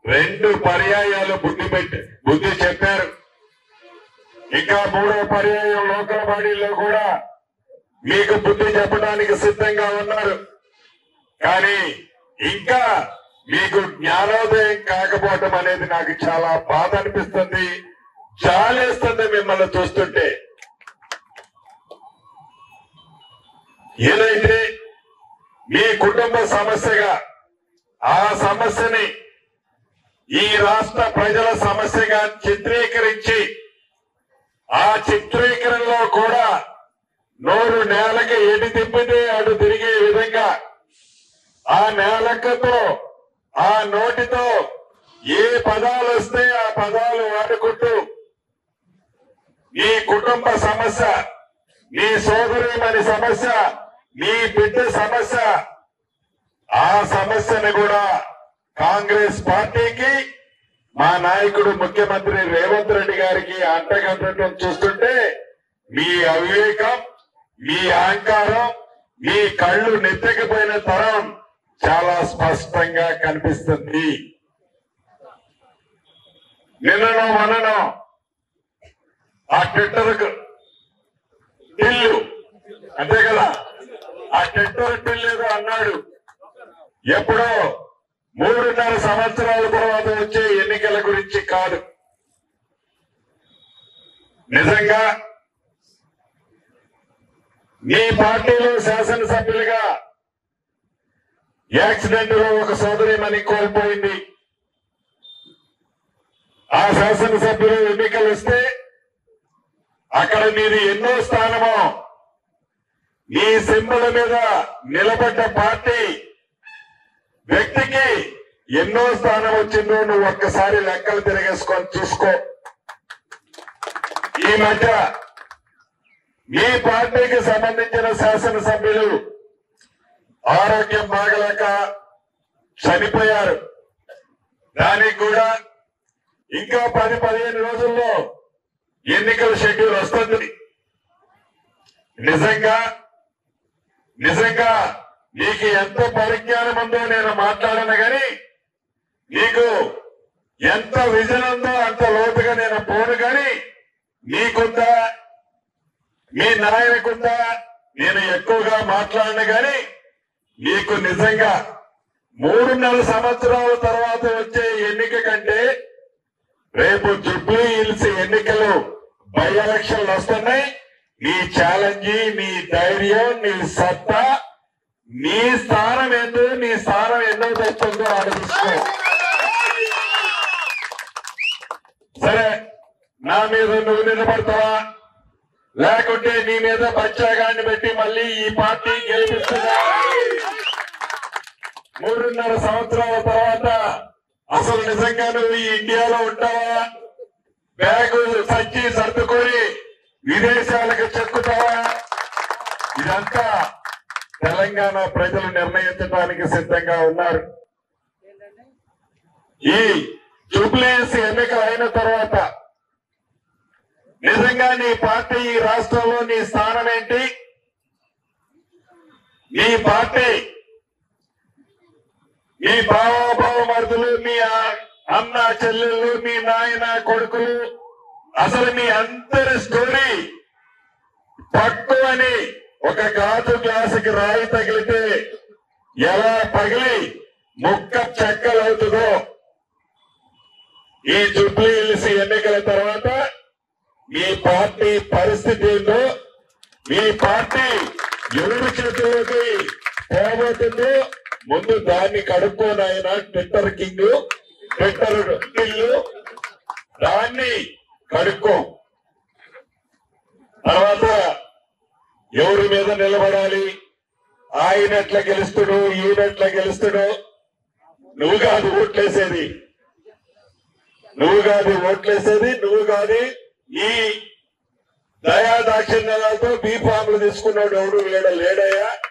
రెండు పర్యాయాలు బుద్ధి చెప్పారు. ఇంకా మూడో పర్యాయం లోకల్ బాడీలో కూడా మీకు బుద్ధి చెప్పడానికి సిద్ధంగా ఉన్నారు. కానీ ఇంకా మీకు జ్ఞానోదయం కాకపోవటం అనేది నాకు చాలా బాధ అనిపిస్తుంది, చాలేస్తుంది మిమ్మల్ని చూస్తుంటే. ఏదైతే మీ కుటుంబ సమస్యగా ఆ సమస్యని ఈ రాష్ట్ర ప్రజల సమస్యగా చిత్రీకరించి ఆ చిత్రీకరణలో కూడా నోరు నేలకి ఎటు తిప్పితే అటు తిరిగే విధంగా ఆ నేలకతో ఆ నోటితో ఏ పదాలు వస్తే ఆ పదాలు వాడుకుంటూ నీ కుటుంబ సమస్య, నీ సోదరీమణి సమస్య, నీ బిడ్డ సమస్య, ఆ సమస్యను కూడా కాంగ్రెస్ పార్టీకి మా నాయకుడు ముఖ్యమంత్రి రేవంత్ రెడ్డి గారికి అంటగట్టడం చూస్తుంటే మీ అవివేకం, మీ అహంకారం, మీ కళ్ళు నెత్తకపోయిన తరం చాలా స్పష్టంగా కనిపిస్తుంది. నిన్ననో మననో ఆ ట్విట్టర్ టిల్లు అంతే కదా, ఆ ట్విట్టర్ టిల్లు ఏదో అన్నాడు. ఎప్పుడో 3.5 సంవత్సరాల తర్వాత వచ్చే ఎన్నికల గురించి కాదు. నిజంగా మీ పార్టీలో శాసనసభ్యులుగా యాక్సిడెంట్ లో ఒక సోదరీమణి కోల్పోయింది. ఆ శాసనసభ్యులు ఎన్నికలు వస్తే అక్కడ మీది ఎన్నో స్థానమో, మీ సింబల్ మీద నిలబడ్డ పార్టీ వ్యక్తికి ఎన్నో స్థానం వచ్చిందో నువ్వు ఒక్కసారి లెక్కలు తిరిగేసుకొని చూసుకో. ఈ మధ్య మీ పార్టీకి సంబంధించిన శాసనసభ్యులు ఆరోగ్యం బాగలేక చనిపోయారు. దానికి కూడా ఇంకా 10-15 రోజుల్లో ఎన్నికల షెడ్యూల్ వస్తుంది. నిజంగా నీకు ఎంత పరిజ్ఞానం ఉందో నేను మాట్లాడను, కానీ నీకు ఎంత విజన్ ఉందో అంత లోతుగా నేను పోను. కానీ నీకుందా, మీ నాయకుకుందా, నేను ఎక్కువగా మాట్లాడను. కానీ నీకు నిజంగా 3.5 సంవత్సరాల తర్వాత వచ్చే ఎన్నిక కంటే రేపు జూబ్లీ హిల్స్ ఎన్నికలు బై ఎలక్షన్లు వస్తున్నాయి. నీ ఛాలెంజ్, నీ ధైర్యం, నీ సత్తా, నీ స్థానం ఏందో, నీ స్థానం ఎన్నో తెస్తుందో ఆలోచించుకో. సరే, నా మీద నువ్వు నిలబడతావా, లేకుంటే నీ మీద బచ్చాగాన్ని పెట్టి మళ్ళీ ఈ పార్టీ గెలిపిస్తుందా? 3.5 సంవత్సరాల తర్వాత అసలు నిజంగా నువ్వు ఈ ఇండియాలో ఉంటావా, బ్యాగు సంచి సర్దుకొని విదేశాలకు చెక్కుతావా? ఇదంతా తెలంగాణ ప్రజలు నిర్ణయించడానికి సిద్ధంగా ఉన్నారు. ఈ జూబ్లీ హిల్స్ ఎన్నికలు అయిన తర్వాత నిజంగా నీ పార్టీ ఈ రాష్ట్రంలో నీ స్థానం ఏంటి? నీ పార్టీ, మీ బావమరుదులు, మీ అన్న చెల్లెళ్ళు, మీ నాయన కొడుకులు, అసలు మీ అందరి స్టోరీ పట్టు అని ఒక గాజు గ్లాసుకి రాయి తగిలితే ఎలా పగిలి ముక్క చెక్కలవుతుందో ఈ జూబ్లీ హిల్స్ ఎన్నికల తర్వాత మీ పార్టీ పరిస్థితి ఏందో, మీ పార్టీ ఎవరి చేతిలోకి పోబోతుందో ముందు దాన్ని కడుక్కోనాయన. ట్విట్టర్ కింగ్, ట్విట్టర్ టిల్లు, దాన్ని కడుక్కో. తర్వాత ఎవరి మీద నిలబడాలి, ఆయన ఎట్లా గెలుస్తుడు, ఈయనెట్లా గెలుస్తుడు, నువ్వు కాదు ఓట్లేసేది, నువ్వు కాదు ఈ దయాదాక్షిణ్యాలతో బీఫామ్లు తీసుకున్నాడు ఎవడు లేడయ్యా.